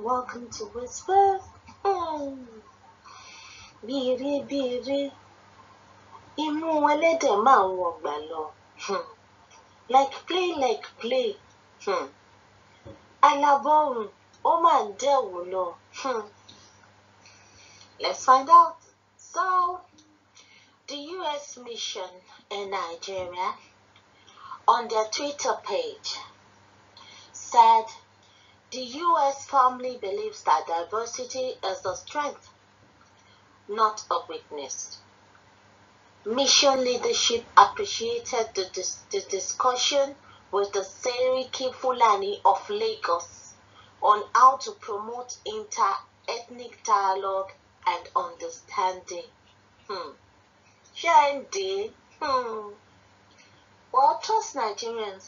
Welcome to Whispers. Bìrìbìrì, imú ẹlẹ́dẹ̀ máa ń wọgbà lọ. Like play. Alábọ̀rùn, ó máa ń dẹ̀wò lọ. Let's find out. So, the U.S. mission in Nigeria on their Twitter page said the U.S. firmly believes that diversity is a strength, not a weakness. Mission leadership appreciated the discussion with the Sarkin Fulani of Lagos on how to promote inter-ethnic dialogue and understanding. Shandy. Well, trust Nigerians.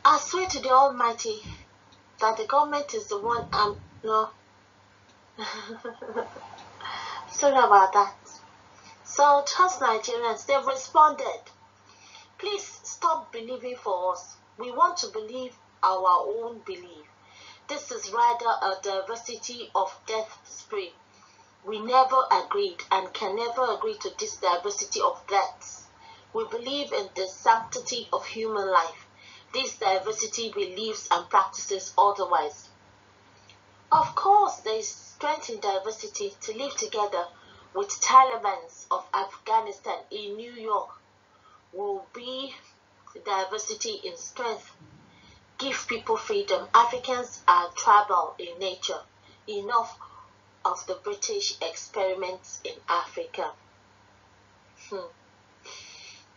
I swear to the Almighty that the government is the one no. Sorry about that. So, trust Nigerians, they've responded. Please stop believing for us. We want to believe our own belief. This is rather a diversity of death spree. We never agreed and can never agree to this diversity of deaths. We believe in the sanctity of human life. This diversity believes and practices otherwise. Of course, there is strength in diversity to live together with Taliban of Afghanistan in New York will be diversity in strength. Give people freedom. Africans are tribal in nature. Enough of the British experiments in Africa.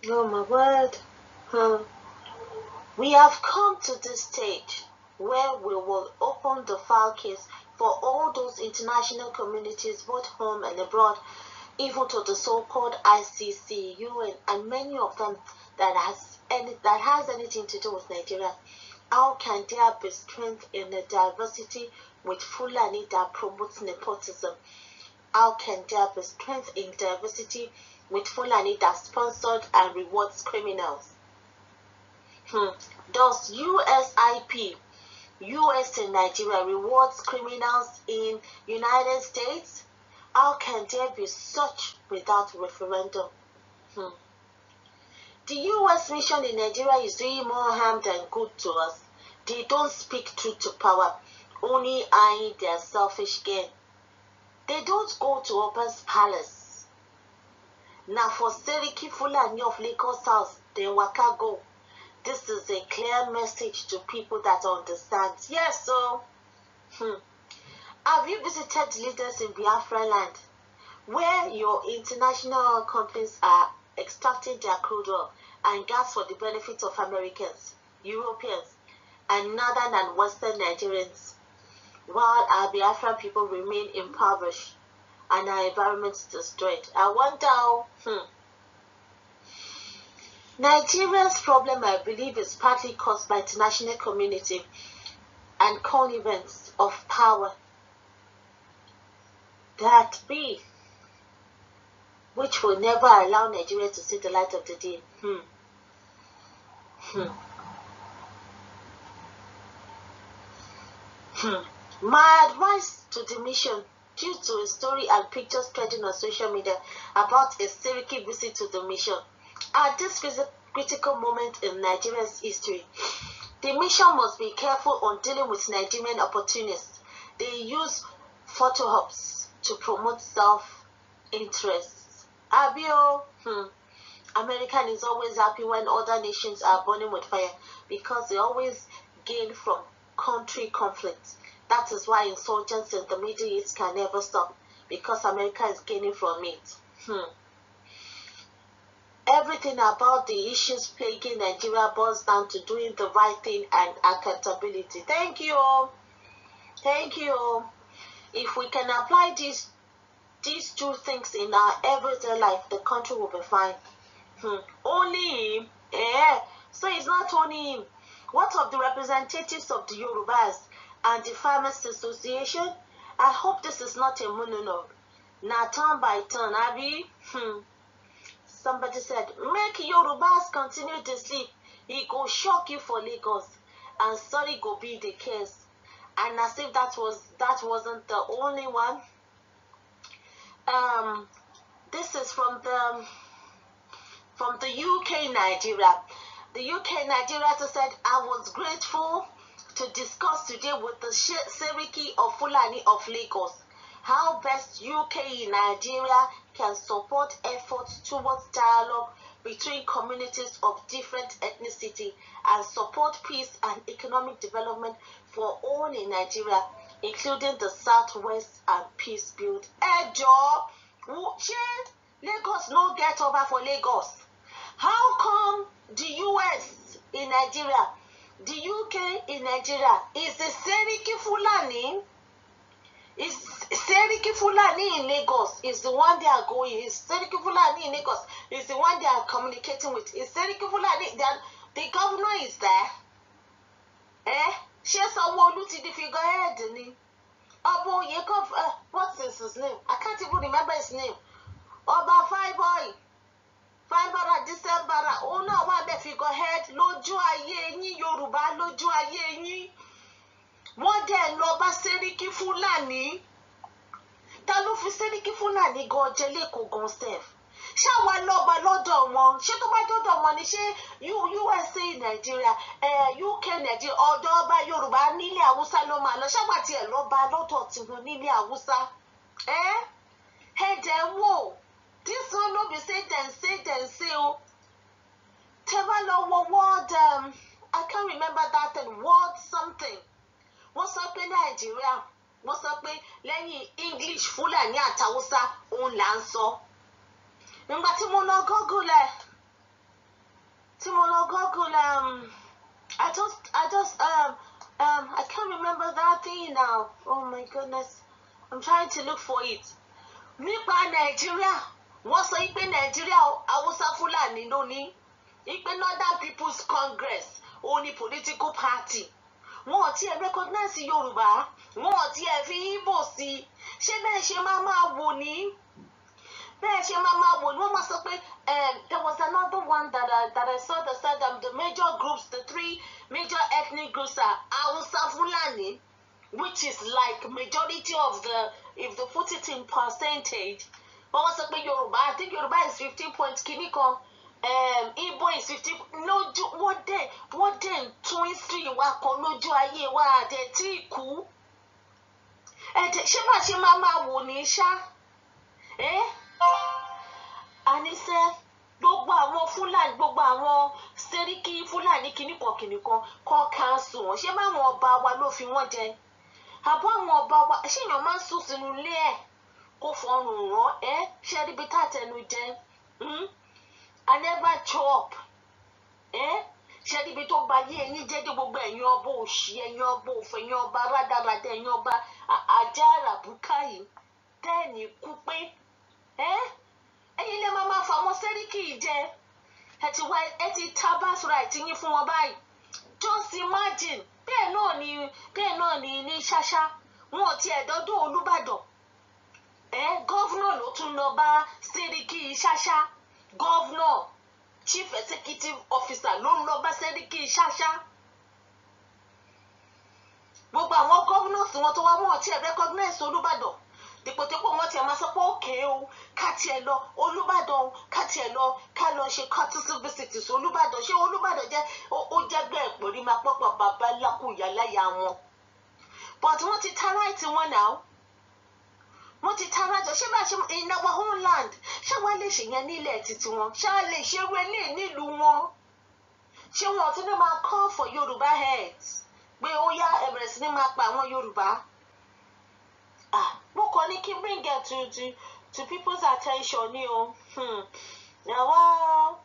Oh my word. We have come to this stage where we will open the file case for all those international communities, both home and abroad, even to the so-called ICC, UN, and many of them that has anything to do with Nigeria. How can there be strength in the diversity with Fulani that promotes nepotism? How can there be strength in diversity with Fulani that sponsored and rewards criminals? Does USIP, US in Nigeria, rewards criminals in United States? How can there be such without referendum? The US mission in Nigeria is doing more harm than good to us. They don't speak truth to power, only eyeing their selfish gain. They don't go to Oba's palace. Now for Sarkin Fulani of Lagos house, then waka go. This is a clear message to people that understand. Yes, so have you visited leaders in Biafra land, where your international companies are extracting their crude oil and gas for the benefit of Americans, Europeans, and northern and western Nigerians, while our Biafran people remain impoverished and our environment destroyed? I wonder Nigeria's problem, I believe, is partly caused by international community and connivance of power that be, which will never allow Nigeria to see the light of the day. My advice to the mission, due to a story and pictures spreading on social media about a Sarkin visit to the mission, at this critical moment in Nigeria's history, the mission must be careful on dealing with Nigerian opportunists. They use photo ops to promote self-interests. Abio, American is always happy when other nations are burning with fire because they always gain from country conflicts. That is why insurgents in the Middle East can never stop, because America is gaining from it. Everything about the issues plaguing Nigeria boils down to doing the right thing and accountability. Thank you. If we can apply these two things in our everyday life, the country will be fine. Only him? So it's not only him. What of the representatives of the Yorubas and the Farmers Association? I hope this is not a monologue. Now turn by turn, Abby. Somebody said, make Yorubas continue to sleep. He go shock you for Lagos. and sorry go be the case. And as if that wasn't the only one. This is from the UK Nigeria. The UK Nigeria said, I was grateful to discuss today with the Sarkin Fulani of Lagos how best UK Nigeria can support efforts towards dialogue between communities of different ethnicity and support peace and economic development for all in Nigeria, including the Southwest and Peace Build. Lagos no get over for Lagos. How come the US in Nigeria, the UK in Nigeria, is the Sarkin Fulani? Is Sarkin Fulani in Lagos is the one they are going? Is Sarkin Fulani in Lagos is the one they are communicating with? Is Sarkin Fulani? The governor is there. She's a Wolu to the figurehead. What's his name? I can't even remember his name. Oba Fine Boy. Fine Bara December. Oh no, one the figurehead. Lójú ayé yín Yorùbá lójú ayé yín. Wọ́n dẹ̀ lọ bá Sarkin Fulani. Ta ló fi Sarkin Fulani gan jẹ lẹ́kọ̀ọ́ gan sef? Ṣé àwa lọ́ba lọ́dọ̀ wọn? Ṣé tó bá dọ́dọ̀ wọn ni ṣé USA Nigeria, UK Nigeria, ọ̀dọ̀ ọba Yorùbá nílẹ̀ Haúsá ló máa lọ? Ṣé àwa tiẹ̀ lọ́ba lọ́dọ̀ tiwọn nílẹ̀ Haúsá? Ẹ̀dẹ̀ wò. This one no be say o. Tẹ́ bá lọ wo word, I can't remember that word something. Wọ́n sọ pé Nàìjíríà, wọ́n sọ pé lẹ́yìn English Fulani àti Hausa òun là ń sọ. Nígbà tí mo lọ Google I can't remember that thing now. Oh my goodness, I'm trying to look for it. Nípa Nàìjíríà, wọ́n sọ pé Nàìjíríà Hausa Fulani ló ní. Ìpè Northern People's Congress òun ni political party. Wọ́n ò tiẹ̀ recognize Yorùbá, wọ́n ò tiẹ̀ fi Igbo sí. Ṣé bẹ́ẹ̀ ṣe máa wò ní? Bẹ́ẹ̀ ṣe máa wò ní wọ́n máa sọ pé there was another one that I saw that said the major groups, the three major ethnic groups are Hausa Fulani, which is like majority of if they put it in percentage. Wọ́n wá sọ pé Yorùbá, I think Yorùbá is 15 points kìíní kan. Igbo is 50. Lójú wọ́n dẹ̀ tún history wa kan lójú ayé wa àdẹ̀ tí kú. Ṣé bá ṣe máa wò ní ṣá? Àníṣe gbogbo àwọn Fúlàní, gbogbo àwọn Sarkin Fulani kìnnìkan kọ́ cancel wọn. Ṣé báwọn ọba wa ló fi wọ́n jẹ? Àbọ̀ àwọn ọba wa ṣé èèyàn máa ń sùn sínú ilé ẹ̀ kó fọrùn rán? Ṣé rí bí tàtẹnu jẹ? I never chop. Ṣé níbi tó gba yé ẹyin jẹ́jẹ́ gbogbo ẹ̀yin ọba òṣì, ẹ̀yin ọba òfò, ẹ̀yin ọba rádaràdà, ẹ̀yin ọba ajá àràbùkà yìí tẹ́ẹ̀nì kú pé ẹ̀yin lè máa fà wọn Sẹ́ríkì jẹ. Ẹ ti ta birthright yín fún wọn báyìí. Just imagine bẹ́ẹ̀ náà ni ní ṣáṣá wọn ò tiẹ̀ dọ́dún Olúbàdàn. Gọ́vnọ̀ ló tún lọ bá Sẹ́ríkì ṣáṣá. Governor, Chief Executive Officer ló ń lọ bá Sẹ́ríkì ṣáṣá. Gbogbo àwọn governors wọn tó wá wọn ti recognize Olúbàdàn. Dèpòdépò wọn ti máa sọ pé òkè o, ká tiẹ̀ lọ Olúbàdàn, ká tiẹ̀ lọ ká lọ ṣe courtesy visit sí Olúbàdàn. Ṣé Olúbàdàn jẹ́ ó jẹ́gbẹ́ ìpòrí máa pọ̀pọ̀ bàbá lákùyà láyà wọn. But wọ́n ti ta right wọn now. Wọ́n ti tara jọ ṣé bá ṣe in our own land ṣé wọ́n lè ṣe yẹn nílẹ̀ títí wọn ṣé wọ́n lè ṣe wẹ́lẹ̀ nílùú wọn ṣé wọn ti ní máa call for Yorùbá heads pé ó yá ẹ̀bẹ̀rẹ̀ sí ní máa pa àwọn Yorùbá. Mo kàn ní kí bring it to people's attention ni o. Nàwa o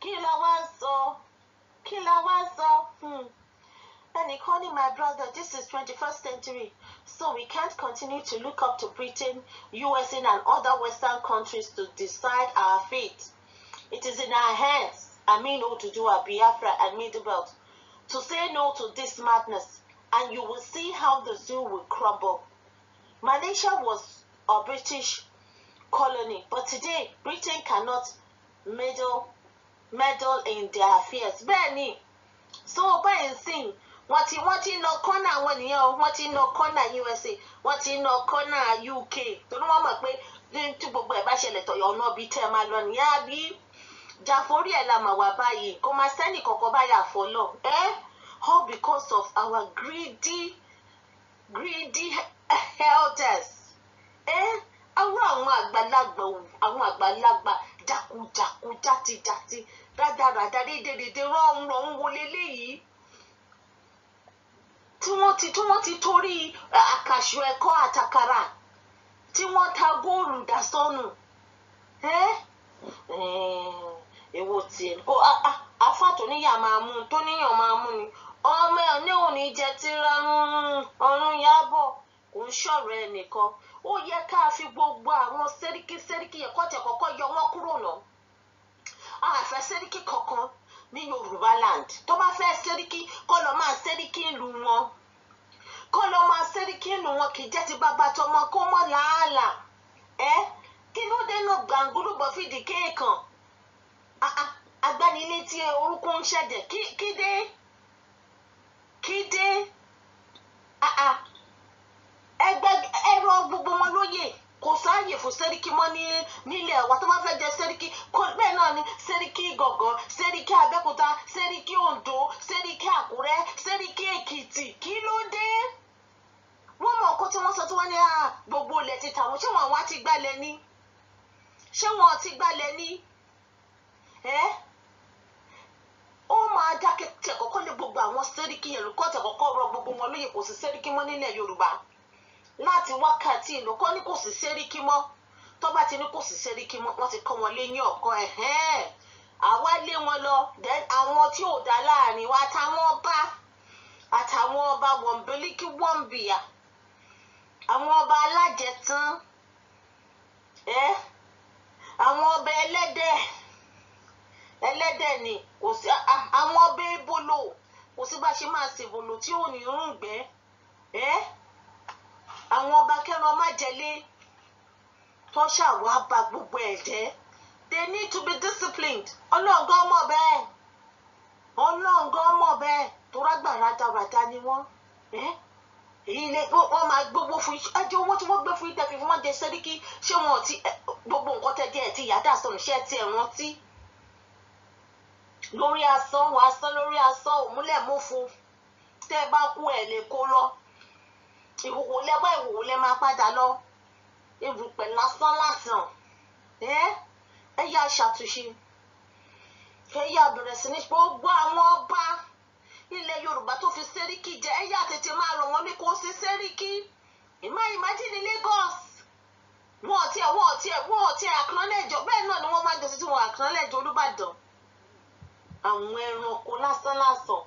kí la wá sọ. And calling my brother, this is 21st century, so we can't continue to look up to Britain, USA, and other Western countries to decide our fate. It is in our hands, Oduduwa, Biafra, and Middle Belt, to say no to this madness, and you will see how the zoo will crumble. Malaysia was a British colony, but today Britain cannot meddle meddle in their affairs. Bẹ́ẹ̀ni, so báyìí sìn wọ́n ti lọ kọ́nà àwọn ènìyàn o, wọ́n ti lọ kọ́nà USA, wọ́n ti lọ kọ́nà UK, torí wọ́n mọ̀ pé tí gbogbo ẹ̀ bá ṣẹlẹ̀ tọ̀yọ̀ ọ̀nà bíi tẹ́ máa lọ nìyá bí jàforí ẹ̀ la mà wá báyìí kó máa sẹ́nì kankan báyà fọlọ́ all because of our greedy elders àwọn àgbàlagbà jákujàku játijàti rádaràdá dédédédé rọrùn wọlé léyìí tí wọ́n ti torí àkàṣù ẹ̀kọ́ àtàkàrà tí wọ́n ta góòlù dà sọ́nù èwo tiẹ̀ kó afá tó níyàn máa mú ni ọmọ ẹ̀ ní òní jẹ́ tíra ọ̀run yábọ̀ kò ń ṣọ̀rọ̀ ẹ̀ nìkan ó yẹ ká fi gbogbo àwọn sẹ́ríkì yẹn kọ́kọ́ yọ wọ́n kúrò náà àfẹ́ sẹ́ríkì kankan ní Yorùbá land tó bá fẹ́ sẹ́ríkì kó lọ máa sẹ́ríkì ìlú wọn kì í jẹ́ ti bàbá tọmọ kó mọ́ làálàá kí ló dé náà gbàngbólúgbọ̀ fìdí kéèkàn agbánilétí orúkọ ń ṣẹ̀jẹ̀ kídé ẹgbẹ́ ẹ̀rọ gbogbo wọn lóye kò sáàyè fún sẹ́ríkì mọ́ nílẹ̀ wa tó bá fẹ́ jẹ sẹ́ríkì bẹ́ẹ̀ náà ni sẹ́ríkì Ìgàngán, sẹ́ríkì Abẹ́òkúta, sẹ́ríkì Oǹdó, sẹ́ríkì Àkúrẹ́, sẹ́ríkì Èkìtì. Kí ló dé? wọ́n mọ̀ nǹkan tí wọ́n sọ tí wọ́n ní gbogbo ilẹ̀ ti tàwọn ṣé wọ́n wá ti gbálẹ̀ ní? Ó máa dákẹ́ tẹ̀ kọ́kọ́ lé gbogbo àwọn sẹ́ríkì yẹn lókọ́ tẹ̀ kọ́kọ́ rọ gbogbo wọn lóye kò sí sẹ́ríkì mọ́ nílẹ̀ Yorùbá láti wákàtí ìlú kọ́ ní kò sí sẹ́ríkì mọ́ tó bá ti ní kò sí sẹ́ríkì mọ́ wọ́n ti kọ́ wọn lé ní ọ̀kan àwa lé wọn lọ àwọn tí ò dá láàrin wa àtàwọn ọba wọ̀nbílíkì wọ̀nbìyà àwọn ọba alájẹtán àwọn ọba ẹlẹ́dẹ̀ ni kò sí àwọn ọba ebolo kò sí bá ṣe máa ṣèbolo tí ò ní rún gbẹ́ àwọn ọba kẹran má jẹlé tó ṣàwá ba gbogbo ẹ̀ jẹ́. They need to be disciplined. Ọlọ́ngàn mọ̀ bẹ́ẹ̀ tó rágbà rádaràdá ni wọ́n. Èyí lè wọ́n máa gbogbo fún ẹjọ́ owó tí wọ́n gbé fún ìtẹ̀fì fún wọn jẹ sẹ́ríkì ṣé wọn ti gbogbo nǹkan tẹ́jẹ́ ẹ̀ ti yàtọ̀ sọ̀rọ̀ ṣé ẹ ti ẹ̀ rántí. Lórí asán lórí asán òmúlẹ̀ mọ́fo tẹ́ ẹ bá kú ẹ̀ lè kó lọ. Ìhòòhò lẹ máa padà lọ. Erùpẹ̀ lásán. Ẹ yá ṣàtúnṣe ẹ yá bẹ̀rẹ̀ sí ní gbogbo àwọn ọba ilẹ̀ Yorùbá tó fi sẹ́ríkì jẹ ẹ yá tètè máa rọ̀ wọ́n ní kò sí sẹ́ríkì imagine Lagos wọn ò tiẹ̀ acknowledge bẹ́ẹ̀ náà ni wọ́n máa ń jẹ́ sí tí wọ́n acknowledge Olúbàdàn àwọn ẹranko lásán.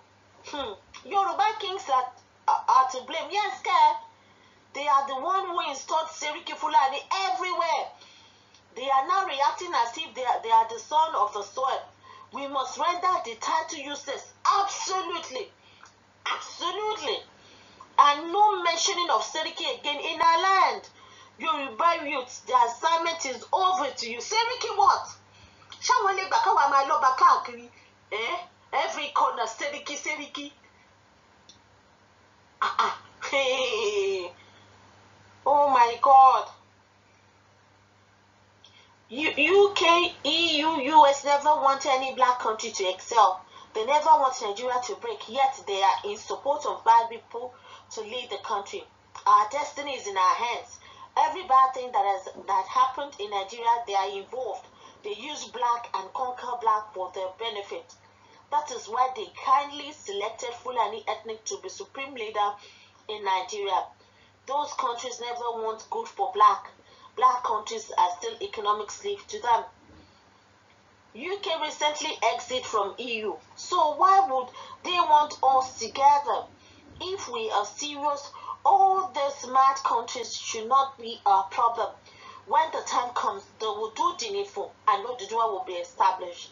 Yorùbá kings are to blame. Yes, they are the one who installed Sarkin Fulani everywhere. They are now reacting as if they are the son of the soil. We must render the title useless. Absolutely. And no mentioning of Sarkin again in our land. Yoruba youths, the assignment is over to you. Sarkin what? Ṣáwọn lè gbà káwa máa lọ bá káàkiri? Every corner Sarkin. Oh my God. UK, EU, US never want any black country to excel. They never want Nigeria to break, yet they are in support of bad people to lead the country. Our destiny is in our hands. Every bad thing that happened in Nigeria, they are involved. They use black and conquer black for their benefit. That is why they kindly selected Fulani ethnic to be supreme leader in Nigeria. Those countries never want good for black. Black countries are still economic slaves to them. UK recently exited from EU. So why would they want us together? If we are serious, all these mad countries should not be our problem. When the time comes, they will do the needful and no Dudua will be established.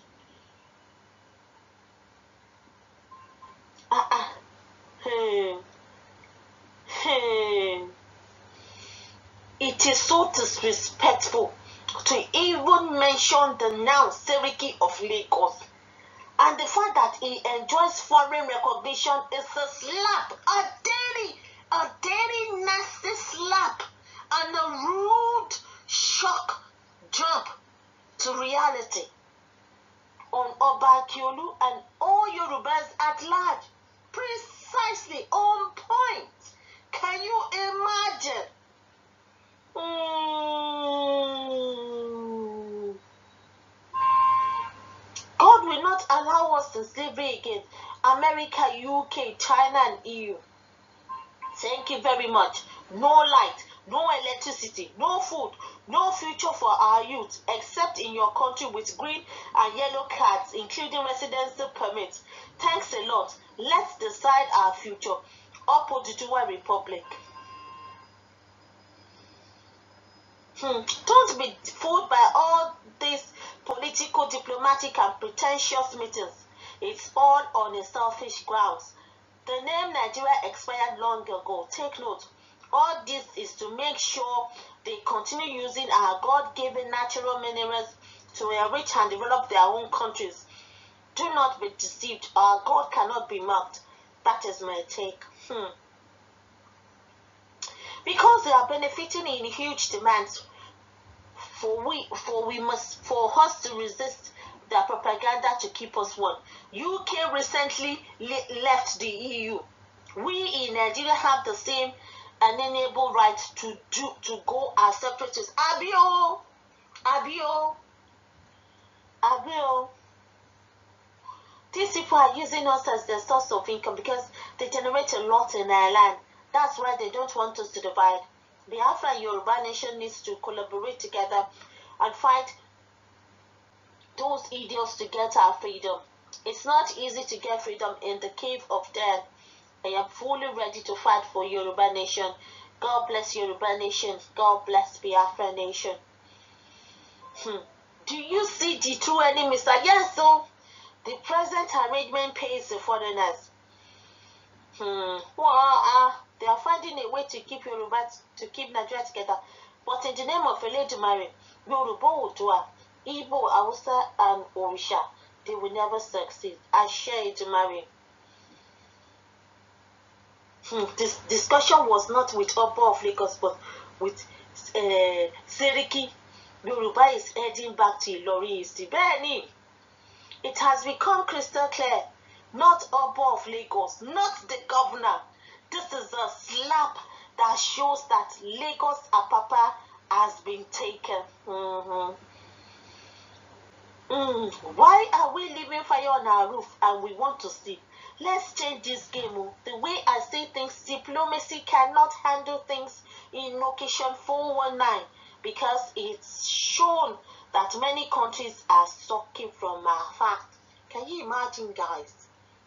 It is so disrespectful to even mention the now Sarkin of Lagos. And the fact that he enjoys foreign recognition is a slap, a dirty, nasty slap, and a rude shock jump to reality on Oba Akiolu and all Yorubas at large. Precisely on point. Can you imagine? God will not allow us in slavery again. America, UK, China, and EU. Thank you very much. No light, no electricity, no food, no future for our youth, except in your country with green and yellow cards, including residency permits. Thanks a lot. Let's decide our future. Oduduwa Republic. Don't be fooled by all these political, diplomatic, and pretentious meetings. It's all on a selfish grounds. The name Nigeria expired long ago. Take note. All this is to make sure they continue using our God-given natural minerals to enrich and develop their own countries. Do not be deceived. Our God cannot be mocked. That is my take. Because they are benefiting in huge demands, for us to resist their propaganda to keep us one. UK recently left the EU. We in Nigeria have the same unalienable right to go as separatists. Abio. These people are using us as their source of income because they generate a lot in our land. That's why they don't want us to divide. Biafra and Yoruba nation needs to collaborate together and fight those idiots to get our freedom. It's not easy to get freedom in the cave of death. I am fully ready to fight for Yoruba nation. God bless Yoruba nation. God bless Biafra nation. Do you see the true enemies? Yes, so the present arrangement pays the foreigners. They are finding a way to keep Nigeria together. But in the name of Eledumare, Yoruba, Oodua, Igbo, Hausa, and Orisha, they will never succeed. I share Edumare. This discussion was not with Oba of Lagos, but with Seriki. Yoruba is heading back to Ilori Istibeni. It has become crystal clear. Not Oba of Lagos, not the governor. This is a slap that shows that Lagos Apapa has been taken. Why are we leaving fire on our roof and we want to sleep? Let's change this game. The way I say things, diplomacy cannot handle things in location 419 because it's shown that many countries are sucking from our fact. Can you imagine, guys?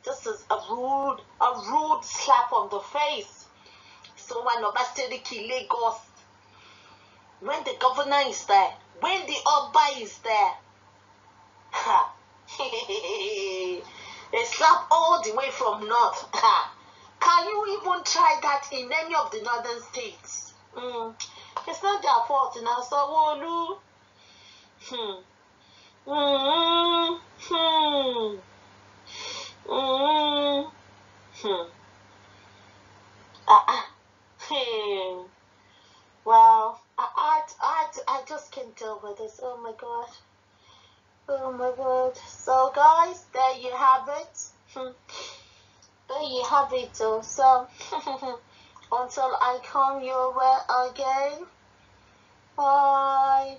This is a rude slap on the face. So when Obaseki Lagos, when the governor is there, when the Oba is there, a slap all the way from north. Can you even try that in any of the northern states? It's not their fault now. So Well, I just can't deal with this. Oh my god. So guys, there you have it. There you have it. So until I come your way again, bye.